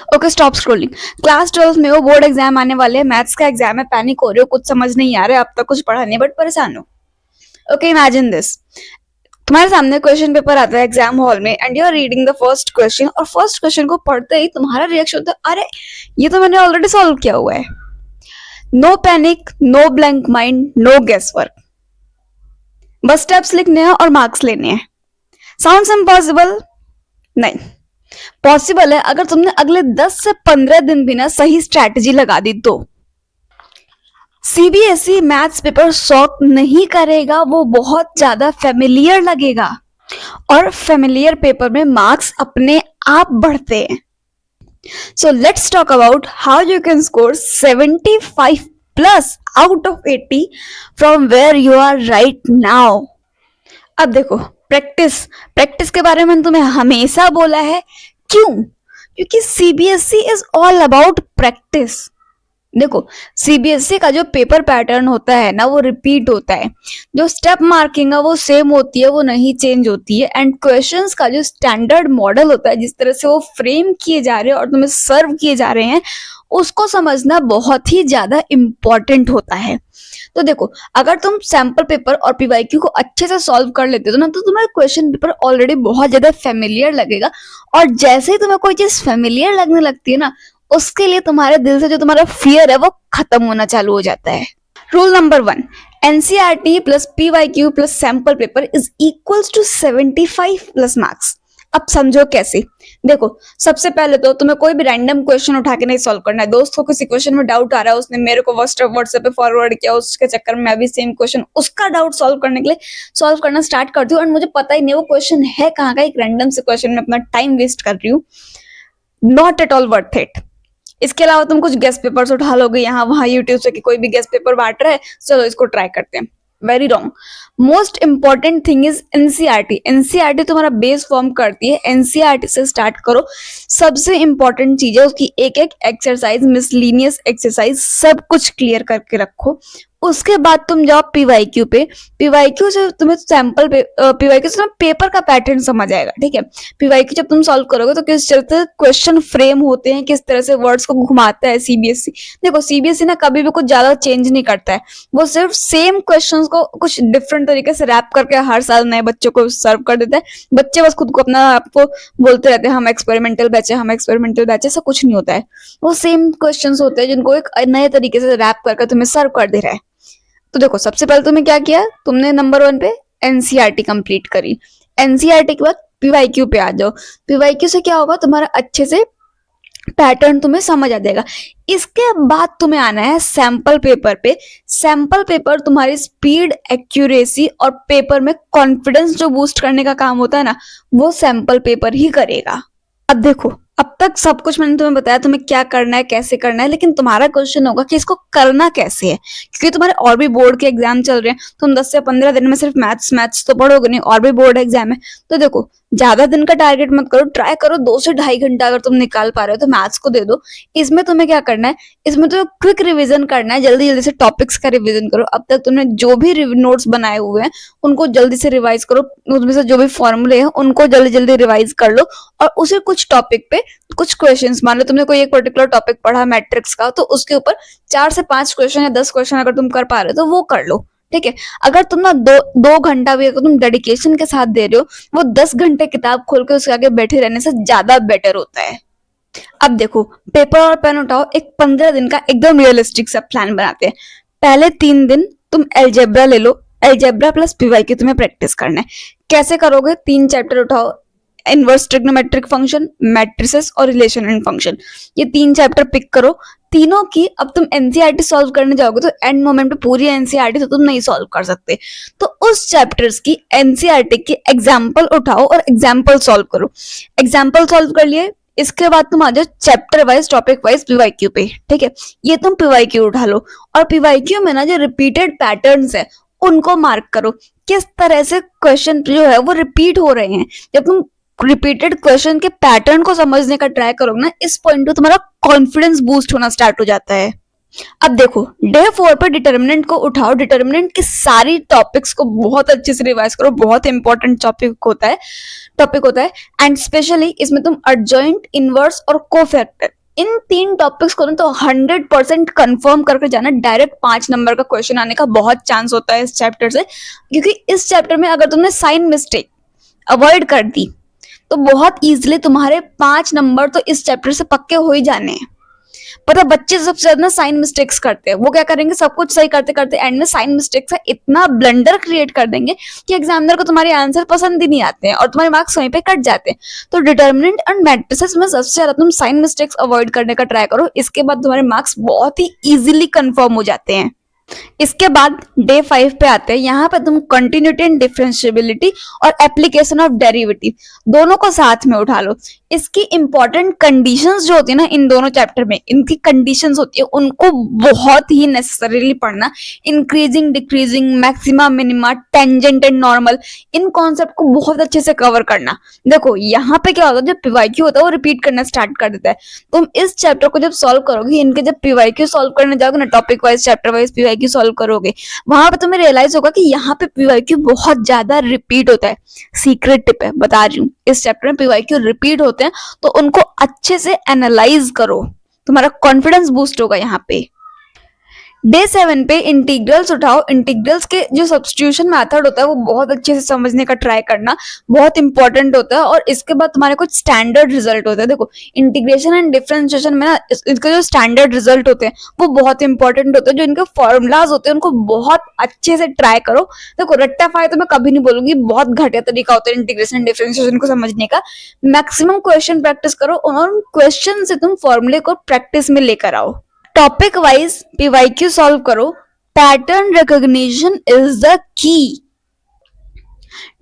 Okay stop scrolling. Class 12 में वो board exam आने वाले हैं, मैथ्स का एग्जाम है, पैनिक हो रहे हो, कुछ समझ नहीं आ रहा है, अब तक कुछ पढ़ा नहीं बट परेशान हो। ओके इमेजिन दिस, तुम्हारे सामने क्वेश्चन पेपर आता है एग्जाम हॉल में and you are reading the first question, और फर्स्ट क्वेश्चन को पढ़ते ही तुम्हारा रिएक्शन होता है, अरे ये तो मैंने ऑलरेडी सॉल्व किया हुआ है। No panic, no blank mind, no guess work, बस स्टेप्स लिखने हैं और मार्क्स लेने हैं। Sounds impossible? नहीं, पॉसिबल है अगर तुमने अगले 10 से 15 दिन भी ना सही स्ट्रैटेजी लगा दी तो। सीबीएसई मैथ्स पेपर शॉक नहीं करेगा, वो बहुत ज्यादा फेमिलियर लगेगा, और फेमिलियर पेपर में मार्क्स अपने आप बढ़ते हैं। So let's talk about how you can score 75 plus out of 80 from where you are right now. अब देखो, प्रैक्टिस प्रैक्टिस के बारे में तुम्हें हमेशा बोला है, क्यों? क्योंकि CBSE is all about practice. देखो, सीबीएसई का जो पेपर पैटर्न होता है ना, वो रिपीट होता है, जो स्टेप मार्किंग है वो सेम होती है, वो नहीं चेंज होती है, एंड क्वेश्चंस का जो स्टैंडर्ड मॉडल होता है, जिस तरह से वो फ्रेम किए जा रहे हैं और तुम्हें सर्व किए जा रहे हैं, उसको समझना बहुत ही ज्यादा इंपॉर्टेंट होता है। तो देखो, अगर तुम सैंपल पेपर और पीवाईक्यू को अच्छे से सॉल्व कर लेते हो ना, तो तुम्हारा क्वेश्चन पेपर ऑलरेडी बहुत ज्यादा फेमिलियर लगेगा, और जैसे ही तुम्हें कोई चीज फेमिलियर लगने लगती है ना, उसके लिए तुम्हारे दिल से जो तुम्हारा फियर है वो खत्म होना चालू हो जाता है। Rule number 1, NCERT plus PYQ plus sample paper is equals to 75 plus marks. अब समझो कैसे। देखो, सबसे पहले तो तुम्हें कोई भी रैंडम क्वेश्चन उठा के नहीं सॉल्व करना है। दोस्त को किसी क्वेश्चन में डाउट आ रहा है, उसने मेरे को व्हाट्सएप पे फॉरवर्ड किया, उसके चक्कर में मैं भी सेम क्वेश्चन उसका डाउट सॉल्व करने के लिए सॉल्व करना स्टार्ट करती हूँ, और मुझे पता ही नहीं वो क्वेश्चन है कहाँ का, एक रैंडम से क्वेश्चन में अपना टाइम वेस्ट कर रही हूँ। Not at all worth it. इसके अलावा तुम कुछ गेस्ट पेपर्स उठा लोगे यहाँ वहां यूट्यूब से कि कोई भी गेस्ट पेपर बांट रहा है, चलो इसको ट्राई करते हैं। Very wrong. Most important thing is NCERT. NCERT तुम्हारा बेस फॉर्म करती है, एनसीईआरटी से स्टार्ट करो। सबसे इंपॉर्टेंट चीज है उसकी एक एक एक्सरसाइज, मिसलीनियस एक्सरसाइज, सब कुछ क्लियर करके रखो। उसके बाद तुम जाओ पीवाईक्यू पे। पीवाईक्यू से तुम्हें सैंपल पीवाईक्यू से पेपर का पैटर्न समझ आएगा, ठीक है। पीवाईक्यू जब तुम सॉल्व करोगे तो किस तरह से क्वेश्चन फ्रेम होते हैं, किस तरह से वर्ड्स को घुमाता है सीबीएसई। देखो, सीबीएसई ना कभी भी कुछ ज्यादा चेंज नहीं करता है, वो सिर्फ सेम क्वेश्चंस को कुछ डिफरेंट तरीके से रैप करके हर साल नए बच्चों को सर्व कर देता है। बच्चे बस खुद को अपना आपको बोलते रहते हैं हम एक्सपेरिमेंटल बैच है, हम एक्सपेरिमेंटल बैच है, ऐसा कुछ नहीं होता है। वो सेम क्वेश्चंस होते हैं जिनको एक नए तरीके से रैप करके तुम्हें सर्व कर दे रहा है। तो देखो, सबसे पहले तुमने क्या किया, तुमने नंबर 1 पे एनसीईआरटी कंप्लीट करी। एनसीईआरटी के बाद पीवाईक्यू पे आ जाओ। पीवाईक्यू से क्या होगा, तुम्हारा अच्छे से पैटर्न तुम्हें समझ आ जाएगा। इसके बाद तुम्हें आना है सैंपल पेपर पे। सैंपल पेपर तुम्हारी स्पीड, एक्यूरेसी और पेपर में कॉन्फिडेंस जो बूस्ट करने का काम होता है ना, वो सैंपल पेपर ही करेगा। अब देखो, अब तक सब कुछ मैंने तुम्हें बताया तुम्हें क्या करना है, कैसे करना है, लेकिन तुम्हारा क्वेश्चन होगा कि इसको करना कैसे है, क्योंकि तुम्हारे और भी बोर्ड के एग्जाम चल रहे हैं। तुम 10 से 15 दिन में सिर्फ मैथ्स तो पढ़ोगे नहीं, और भी बोर्ड एग्जाम है। तो देखो, ज्यादा दिन का टारगेट मत करो, ट्राई करो 2 से 2.5 घंटा अगर तुम निकाल पा रहे हो तो मैथ्स को दे दो। इसमें तुम्हें क्या करना है, इसमें तो क्विक रिवीजन करना है, जल्दी जल्दी से टॉपिक्स का रिवीजन करो। अब तक तुमने जो भी नोट्स बनाए हुए हैं उनको जल्दी से रिवाइज करो, उसमें से जो भी फॉर्मूले हैं उनको जल्दी जल्दी रिवाइज कर लो, और उसे कुछ टॉपिक पे कुछ क्वेश्चंस, मान लो तुमने कोई एक पर्टिकुलर टॉपिक पढ़ा मैट्रिक्स का, तो उसके ऊपर 4 से 5 क्वेश्चन या 10 क्वेश्चन अगर तुम कर पा रहे हो तो वो कर लो, ठीक है। अगर तुम ना दो घंटा भी अगर तुम डेडिकेशन के साथ दे रहे हो, वो 10 घंटे किताब खोल के उसके आगे बैठे रहने से ज्यादा बेटर होता है। अब देखो, पेपर और पेन उठाओ, एक 15 दिन का एकदम रियलिस्टिक सा प्लान बनाते हैं। पहले 3 दिन तुम अलजेब्रा ले लो, अलजेब्रा प्लस पीवाईक्यू तुम्हें प्रैक्टिस करना है। कैसे करोगे, 3 चैप्टर उठाओ, इनवर्स ट्रिग्नोमेट्रिक फंक्शन, मैट्रिसेस और रिलेशन एंड फंक्शन, ये 3 चैप्टर पिक करो। तीनों की अब तुम एनसीईआरटी सॉल्व करने जाओगे तो एंड मोमेंट पे पूरी एनसीईआरटी तो तुम नहीं सॉल्व कर सकते, तो उस चैप्टर्स की एनसीईआरटी की एग्जाम्पल उठाओ और एग्जाम्पल सॉल्व करो। एग्जाम्पल सॉल्व कर लिए, इसके बाद तुम आ जाओ chapter wise, topic wise PYQ पे, ठीक है। ये तुम पीवाईक्यू उठा लो, और पीवाईक्यू में ना जो रिपीटेड पैटर्न्स है उनको मार्क करो, किस तरह से क्वेश्चन जो है वो रिपीट हो रहे हैं। जब तुम रिपीटेड क्वेश्चन के पैटर्न को समझने का ट्राई करोगे ना, इस पॉइंट पे तुम्हारा कॉन्फिडेंस बूस्ट होना स्टार्ट हो जाता है। अब देखो डे 4 पे डिटर्मिनेंट को उठाओ, डिटर्मिनेंट की सारी टॉपिक्स को बहुत अच्छे से रिवाइज करो, बहुत इंपॉर्टेंट टॉपिक होता है एंड स्पेशली इसमें तुम एडजॉइंट, इनवर्स और कोफैक्टर इन 3 टॉपिक्स को तो 100% कंफर्म करके जाना। डायरेक्ट 5 नंबर का क्वेश्चन आने का बहुत चांस होता है इस चैप्टर से, क्योंकि इस चैप्टर में अगर तुमने साइन मिस्टेक अवॉइड कर दी तो बहुत इजीली तुम्हारे 5 नंबर तो इस चैप्टर से पक्के हो ही जाने हैं। पता बच्चे सबसे ज्यादा साइन मिस्टेक्स करते हैं, वो क्या करेंगे, सब कुछ सही करते करते एंड में साइन मिस्टेक्स से इतना ब्लंडर क्रिएट कर देंगे कि एग्जामिनर को तुम्हारे आंसर पसंद ही नहीं आते हैं और तुम्हारे मार्क्स वहीं पे कट जाते हैं। तो डिटर्मिनेंट एंड मैट्रिसेस में सबसे ज्यादा तुम साइन मिस्टेक्स अवॉइड करने का ट्राई करो, इसके बाद तुम्हारे मार्क्स बहुत ही इजीली कंफर्म हो जाते हैं। इसके बाद डे 5 पे आते हैं, यहाँ पे तुम कंटिन्यूटी एंड डिफरेंशिएबिलिटी और एप्लीकेशन ऑफ डेरिवेटिव दोनों को साथ में उठा लो। इसकी इंपॉर्टेंट कंडीशंस जो होती है ना इन दोनों चैप्टर में, इनकी कंडीशंस होती है उनको बहुत ही नेसेसरीली पढ़ना। Increasing, decreasing, maxima, minima, tangent and normal, in concept को बहुत अच्छे से कवर करना। देखो यहाँ पे क्या होता है, जब पीवाईक्यू होता है वो रिपीट करना स्टार्ट कर देता है। तुम इस चैप्टर को जब सॉल्व करोगे, इनके जब पीवाईक्यू सॉल्व करने जाओगे ना, topic wise chapter wise PYQ solve करोगे, वहां पे तुम्हें रियलाइज होगा कि यहाँ पे पीवाईक्यू बहुत ज्यादा रिपीट होता है। सीक्रेट टिप है, बता रही हूँ, इस चैप्टर में पीवाईक्यू रिपीट होते हैं तो उनको अच्छे से एनालाइज करो, तुम्हारा कॉन्फिडेंस बूस्ट होगा यहाँ पे। डे 7 पे इंटीग्रल्स उठाओ। इंटीग्रल्स के जो सब्स्टिट्यूशन मेथड होता है वो बहुत अच्छे से समझने का ट्राई करना, बहुत इंपॉर्टेंट होता है। और इसके बाद तुम्हारे कुछ स्टैंडर्ड रिजल्ट होते हैं। देखो इंटीग्रेशन एंड डिफरेंशिएशन में ना इसके जो स्टैंडर्ड रिजल्ट होते हैं वो बहुत इंपॉर्टेंट होते हैं। जो इनके फॉर्मूलाज होते हैं उनको बहुत अच्छे से ट्राई करो। देखो रट्टाफाई तो मैं कभी नहीं बोलूंगी, बहुत घटिया तरीका होता है इंटीग्रेशन एंड डिफरेंशिएशन को समझने का। मैक्सिमम क्वेश्चन प्रैक्टिस करो और उन क्वेश्चन से तुम फॉर्मूले को प्रैक्टिस में लेकर आओ। टॉपिक वाइज पीवाईक्यू सॉल्व करो। Pattern recognition is the key.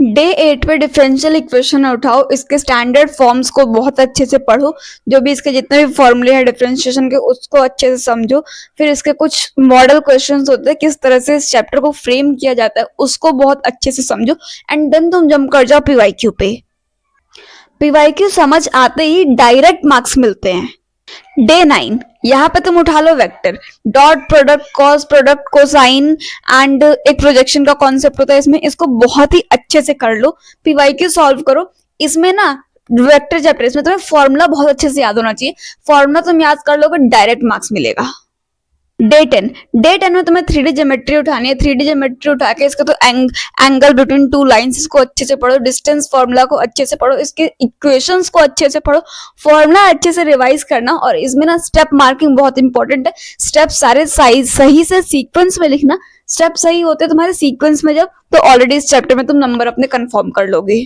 Day 8 पे डिफरेंशियल इक्वेशन उठाओ, इसके स्टैंडर्ड फॉर्म्स को बहुत अच्छे से पढ़ो, जो भी इसके जितने भी फॉर्मूले हैं डिफरेंशिएशन के उसको अच्छे से समझो। फिर इसके कुछ मॉडल क्वेश्चंस होते हैं, किस तरह से इस चैप्टर को फ्रेम किया जाता है उसको बहुत अच्छे से समझो एंड देन तुम जंप कर जाओ पीवाईक्यू पे। पीवाईक्यू समझ आते ही डायरेक्ट मार्क्स मिलते हैं। डे 9 यहाँ पे तुम उठा लो vector, dot product, cross product, cosine and एक प्रोजेक्शन का कॉन्सेप्ट होता है इसमें, इसको बहुत ही अच्छे से कर लो। पीवाईक्यू सॉल्व करो। इसमें ना वेक्टर चैप्टर, इसमें तुम्हें फॉर्मूला बहुत अच्छे से याद होना चाहिए। फॉर्मूला तुम याद कर लोगे डायरेक्ट मार्क्स मिलेगा। डे 10 में तुम्हें 3D ज्योमेट्री उठानी है। 3D ज्योमेट्री उठा के इसका तो एंगल बिटवीन टू लाइंस इसको अच्छे से पढ़ो, डिस्टेंस फॉर्मूला को अच्छे से पढ़ो, इसके इक्वेशंस को अच्छे से पढ़ो, फॉर्मूला अच्छे से रिवाइज करना। और इसमें ना स्टेप मार्किंग बहुत इंपॉर्टेंट है। स्टेप सारे सही से सीक्वेंस में लिखना। स्टेप सही होते तुम्हारे सीक्वेंस में जब, तो ऑलरेडी इस चैप्टर में तुम नंबर अपने कंफर्म कर लोगे।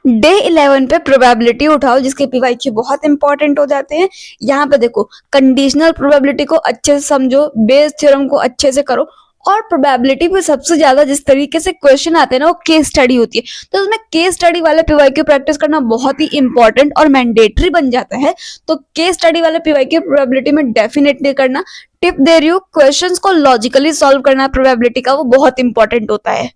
डे 11 पे प्रोबेबिलिटी उठाओ, जिसके पीवाईक्यू बहुत इंपॉर्टेंट हो जाते हैं। यहाँ पे देखो कंडीशनल प्रोबेबिलिटी को अच्छे से समझो, बेस थ्योरम को अच्छे से करो। और प्रोबेबिलिटी पे सबसे ज्यादा जिस तरीके से क्वेश्चन आते हैं ना वो केस स्टडी होती है, तो उसमें केस स्टडी वाले पीवाईक्यू प्रैक्टिस करना बहुत ही इंपॉर्टेंट और मैंडेटरी बन जाता है। तो केस स्टडी वाले पीवाईक्यू प्रोबेबिलिटी में डेफिनेटली करना। टिप दे रही हूँ, क्वेश्चंस को लॉजिकली सॉल्व करना प्रोबेबिलिटी का वो बहुत इंपॉर्टेंट होता है।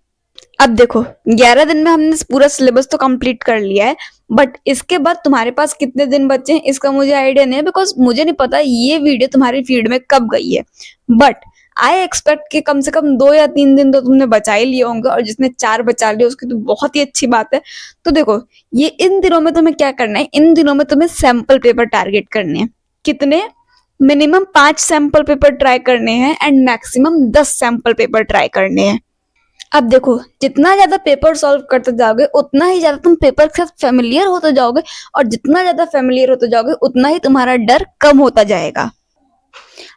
अब देखो 11 दिन में हमने पूरा सिलेबस तो कंप्लीट कर लिया है, बट इसके बाद तुम्हारे पास कितने दिन बचे हैं इसका मुझे आइडिया नहीं है, बिकॉज मुझे नहीं पता ये वीडियो तुम्हारी फीड में कब गई है। बट आई एक्सपेक्ट कि कम से कम 2 या 3 दिन तो तुमने बचा ही लिए होंगे, और जिसने 4 बचा लिए उसकी तो बहुत ही अच्छी बात है। तो देखो ये इन दिनों में तुम्हें क्या करना है, इन दिनों में तुम्हें सैंपल पेपर टारगेट करने हैं। कितने? मिनिमम 5 सैंपल पेपर ट्राई करने हैं and maximum 10 sample paper try करने हैं। अब देखो जितना ज्यादा पेपर सॉल्व करते जाओगे उतना ही ज्यादा तुम पेपर के साथ फेमिलियर होते जाओगे, और जितना ज्यादा फेमिलियर होते जाओगे उतना ही तुम्हारा डर कम होता जाएगा।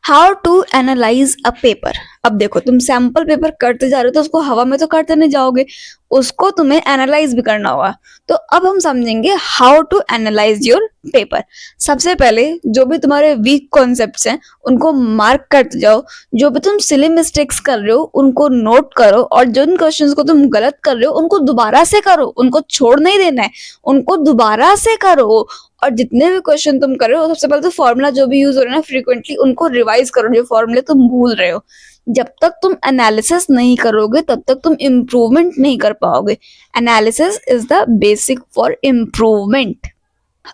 How to analyse a paper. अब देखो तुम सैंपल पेपर करते जा रहे हो तो उसको हवा में तो करते नहीं जाओगे, उसको तुम्हें एनालाइज भी करना होगा। तो अब हम समझेंगे how to analyse your paper. सबसे पहले जो भी तुम्हारे वीक कॉन्सेप्ट्स हैं उनको मार्क करते जाओ, जो भी तुम सिली मिस्टेक्स कर रहे हो उनको नोट करो, और जिन क्वेश्चंस को तुम गलत कर रहे हो उनको दोबारा से करो, उनको छोड़ नहीं देना है, उनको दोबारा से करो। और जितने भी क्वेश्चन तुम कर रहे हो सबसे पहले तो फॉर्मूला जो भी यूज हो रहा है ना फ्रीक्वेंटली उनको रिवाइज करो, जो फॉर्मूले तुम भूल रहे हो। जब तक तुम एनालिसिस नहीं करोगे तब तक तुम इम्प्रूवमेंट नहीं कर पाओगे। Analysis is the basic for improvement.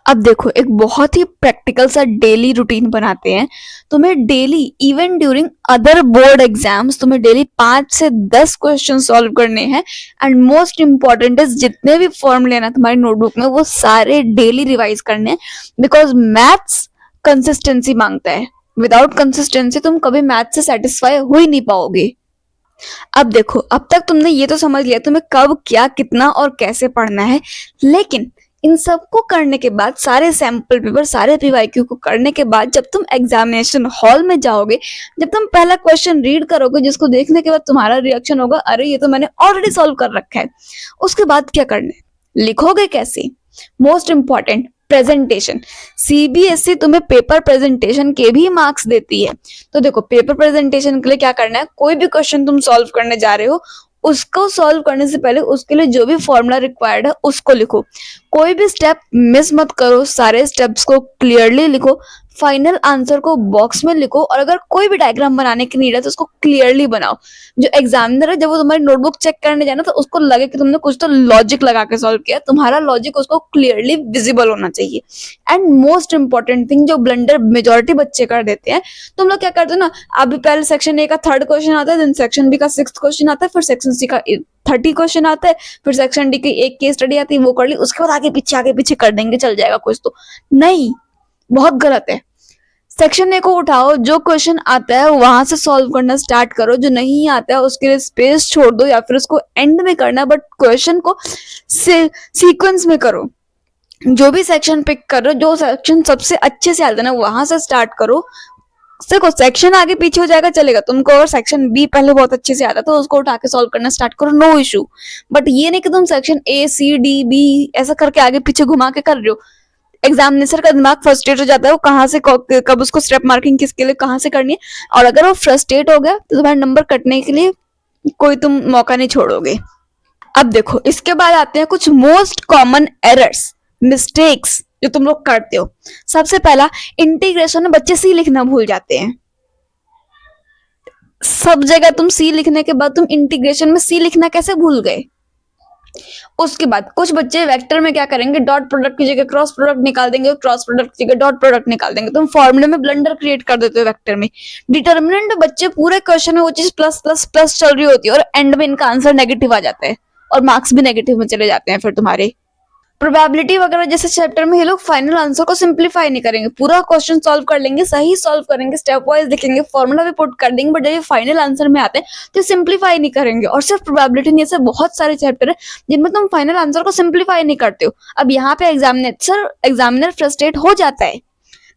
अब देखो, एक बहुत ही प्रैक्टिकल सा डेली रूटीन बनाते हैं। तुम्हें daily, even during other board exams, तुम्हें डेली 5 से 10 क्वेश्चन सॉल्व करने हैं। एंड मोस्ट इंपॉर्टेंट इज, जितने भी फॉर्म लेना तुम्हारी नोटबुक में वो सारे डेली रिवाइज करने हैं, बिकॉज मैथ्स कंसिस्टेंसी मांगता है। विदाउट कंसिस्टेंसी तुम कभी मैथ से सेटिस्फाई हो ही नहीं पाओगे। अब देखो, अब तक तुमने ये तो समझ लिया तुम्हें कब, क्या, कितना और कैसे पढ़ना है, लेकिन इन सबको करने के बाद, सारे सैंपल पेपर, सारे पीवाईक्यू को करने के बाद, जब तुम एग्जामिनेशन हॉल में जाओगे, जब तुम पहला क्वेश्चन रीड करोगे, जिसको देखने के बाद तुम्हारा रिएक्शन होगा, अरे ये तो मैंने ऑलरेडी सॉल्व कर रखा है, उसके बाद क्या करना है, लिखोगे कैसे? Most important, presentation. सीबीएसई तुम्हें पेपर प्रेजेंटेशन के भी मार्क्स देती है। तो देखो, पेपर प्रेजेंटेशन के लिए क्या करना है, कोई भी क्वेश्चन तुम सॉल्व करने जा रहे हो, उसको सॉल्व करने से पहले उसके लिए जो भी फॉर्मूला रिक्वायर्ड है उसको लिखो। कोई भी स्टेप मिस मत करो, सारे स्टेप्स को क्लियरली लिखो, फाइनल आंसर को बॉक्स में लिखो, और अगर कोई भी डायग्राम बनाने की नीड है तो उसको क्लियरली बनाओ। जो एग्जामिनर है, जब वो तुम्हारी नोटबुक चेक करने जाए ना, तो उसको लगे कि तुमने कुछ तो लॉजिक लगा के सॉल्व किया, तुम्हारा लॉजिक उसको क्लियरली विजिबल होना चाहिए। एंड मोस्ट इंपॉर्टेंट थिंग, जो ब्लंडर मेजोरिटी बच्चे कर देते हैं, तुम लोग क्या करते हो ना, अभी पहले सेक्शन ए का 3rd क्वेश्चन आता है, देन सेक्शन बी का 6th क्वेश्चन आता है, फिर सेक्शन सी का 30 क्वेश्चन आता है, फिर सेक्शन डी की एक केस स्टडी आती है, वो कर ली, उसके बाद आगे पीछे कर देंगे, चल जाएगा कुछ तो। नहीं, बहुत गलत है। सेक्शन ए को उठाओ, जो क्वेश्चन आता है वहां से सॉल्व करना स्टार्ट करो, जो नहीं आता है उसके लिए स्पेस छोड़ दो, या फिर उसको एंड में करना, बट क्वेश्चन को सीक्वेंस में करो। जो भी सेक्शन पिक करो, जो सेक्शन सबसे अच्छे से आता है ना, वहां से स्टार्ट करो। देखो, सेक्शन आगे पीछे हो जाएगा, चलेगा तुमको। अगर सेक्शन बी पहले बहुत अच्छे से आता तो उसको उठा के सॉल्व करना स्टार्ट करो, नो इशू। बट ये नहीं कि तुम section A C D B ऐसा करके आगे पीछे घुमा के कर रहे हो। एग्जामिनेटर का दिमाग फ्रस्ट्रेट हो जाता है, वो कहाँ से कब उसको स्टेप मार्किंग किसके लिए कहाँ से करनी है, और अगर वो फ्रस्ट्रेट हो गया तो तुम्हारे नंबर कटने के लिए कोई तुम मौका नहीं छोड़ोगे। अब देखो, इसके बाद आते हैं कुछ मोस्ट कॉमन एरर्स, मिस्टेक्स जो तुम लोग करते हो। सबसे पहला, इंटीग्रेशन में बच्चे सी लिखना भूल जाते हैं। सब जगह तुम सी लिखने के बाद तुम इंटीग्रेशन में सी लिखना कैसे भूल गए? उसके बाद कुछ बच्चे वेक्टर में क्या करेंगे, डॉट प्रोडक्ट की जगह क्रॉस प्रोडक्ट निकाल देंगे, क्रॉस प्रोडक्ट की जगह डॉट प्रोडक्ट निकाल देंगे। तुम फॉर्मूले में ब्लंडर क्रिएट कर देते हो वेक्टर में। डिटर्मिनेंट बच्चे पूरे क्वेश्चन में वो चीज प्लस प्लस प्लस चल रही होती है, और एंड में इनका आंसर नेगेटिव आ जाता है, और मार्क्स भी नेगेटिव में चले जाते हैं फिर तुम्हारे। प्रोबेबिलिटी वगैरह जैसे चैप्टर में ये लोग फाइनल आंसर को सिंप्लीफाई नहीं करेंगे, पूरा क्वेश्चन सॉल्व कर लेंगे, सही सॉल्व करेंगे, स्टेप वाइज लिखेंगे, फॉर्मूला भी पुट कर देंगे, बट जब ये फाइनल आंसर में आते हैं तो सिंप्लीफाई नहीं करेंगे। और सिर्फ प्रोबेबिलिटी नहीं, ऐसे बहुत सारे चैप्टर है जिनमें तुम फाइनल आंसर को सिंप्लीफाई नहीं करते हो। अब यहाँ पे एग्जामिनर फ्रस्ट्रेट हो जाता है।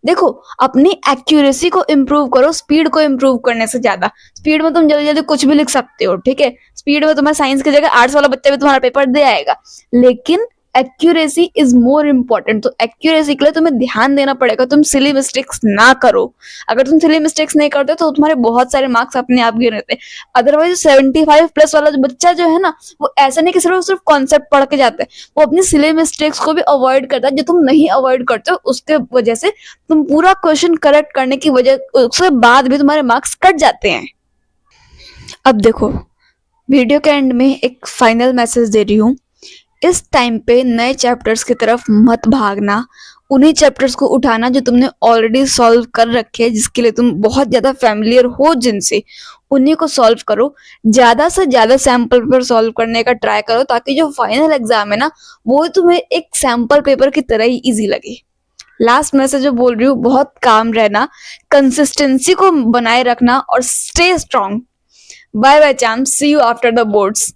देखो, अपनी एक्यूरेसी को इम्प्रूव करो, स्पीड को इम्प्रूव करने से ज्यादा। स्पीड में तुम जल्दी जल्दी कुछ भी लिख सकते हो, ठीक है, स्पीड में तुम्हारा साइंस की जगह आर्ट्स वाला बच्चा भी तुम्हारा पेपर दे आएगा, लेकिन एक्यूरेसी इज मोर इम्पोर्टेंट। तो एक्यूरेसी के लिए तुम्हें ध्यान देना पड़ेगा, तुम सिली मिस्टेक्स ना करो। अगर तुम सिली मिस्टेक्स नहीं करते तो तुम्हारे बहुत सारे मार्क्स अपने आप गिर रहते हैं। अदरवाइज 75+ वाला जो बच्चा जो है ना, वो ऐसा नहीं कि सिर्फ कॉन्सेप्ट पढ़ के जाता है, वो अपनी सिली मिस्टेक्स को भी अवॉइड करता है, जो तुम नहीं अवॉइड करते हो उसके वजह से तुम पूरा क्वेश्चन करेक्ट करने की वजह उसके बाद भी तुम्हारे मार्क्स कट जाते हैं। अब देखो, वीडियो के एंड में एक फाइनल मैसेज दे रही हूँ। इस टाइम पे नए चैप्टर्स की तरफ मत भागना, उन्हीं चैप्टर्स को उठाना जो तुमने ऑलरेडी सॉल्व कर रखे हैं, जिसके लिए तुम बहुत ज्यादा फैमिलियर हो जिनसे, उन्हीं को सॉल्व करो। ज्यादा से ज्यादा सैंपल पेपर सॉल्व करने का ट्राई करो, ताकि जो फाइनल एग्जाम है ना, वो तुम्हें एक सैंपल पेपर की तरह ही इजी लगे। लास्ट मैसेज जो बोल रही हूँ, बहुत काम रहना, कंसिस्टेंसी को बनाए रखना, और stay strong. Bye bye champ, see you after the boards.